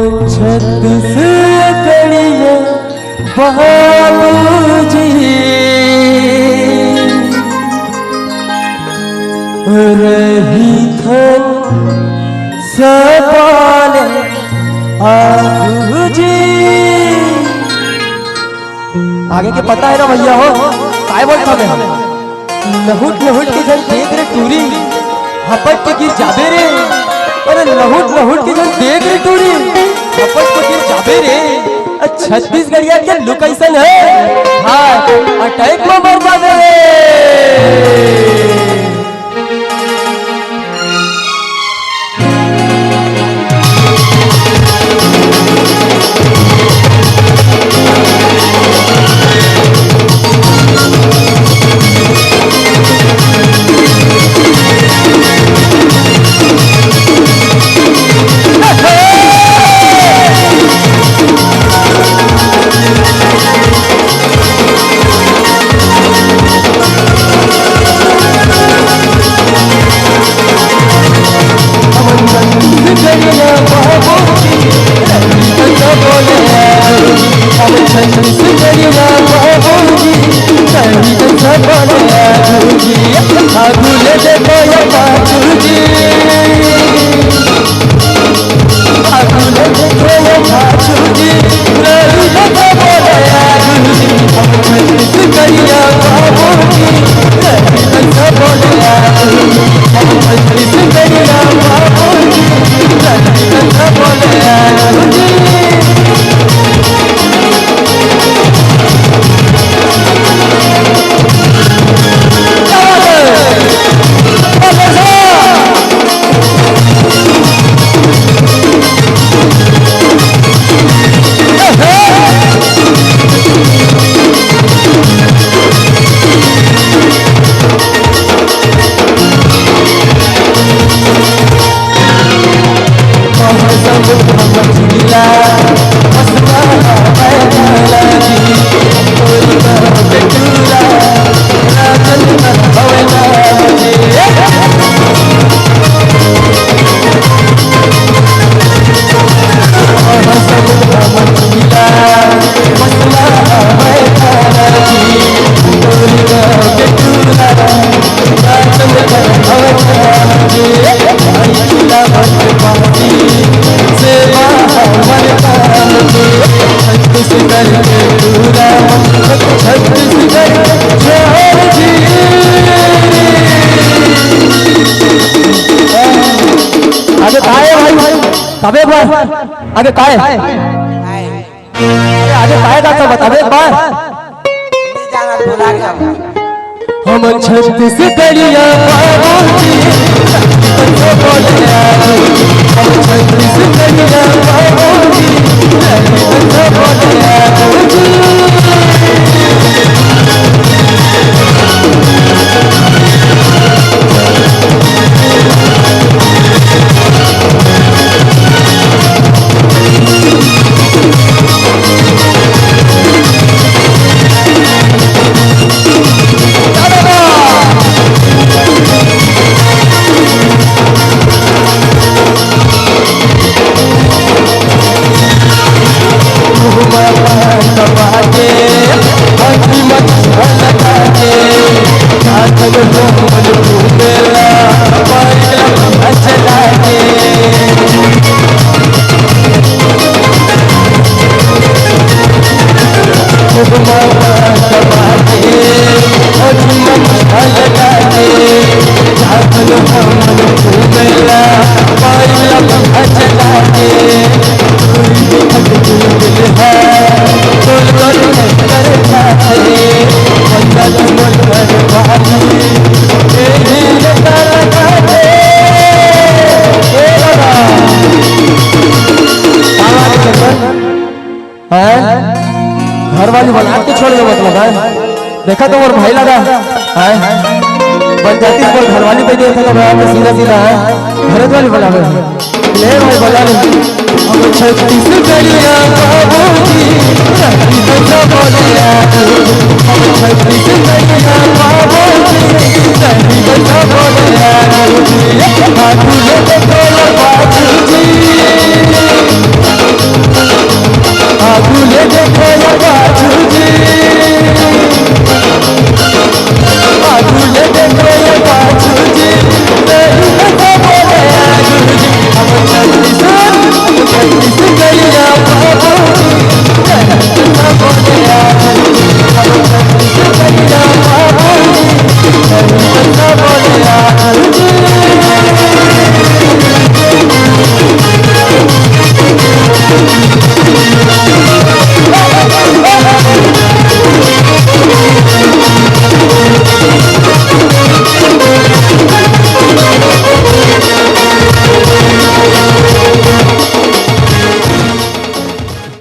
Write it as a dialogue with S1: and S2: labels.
S1: छत्तीसगढ़िया बाबूजी रही थन सपाले आबूजी। आगे के पता है ना भैया हो काय बोलता मैं लहुट लहुट के जन देख रे टूरी हपट के गिर जाबे रे। अरे लहुट लहुट के जन देख रे टूरी हपट के गिर जाबे रे। छत्तीसगढ़िया के लुक ऐसन है हाँ अटैक में मर जाबे। आगे काय भाई तबे बार आगे काय आगे काय जाता बतावे एक बार हम छत्तीसगढ़िया बाबूजी हम छत्तीसगढ़िया बाबूजी घर वाली बना के छोड़ दो मतलब है देखा तो और भाई लगा है पंचायती पर घर वाली पे देखा तो मैं सीधा सीधा है घर वाली बना ले भाई बना ले हम छत्तीसगढ़िया बाबूजी हम छत्तीसगढ़िया बाबूजी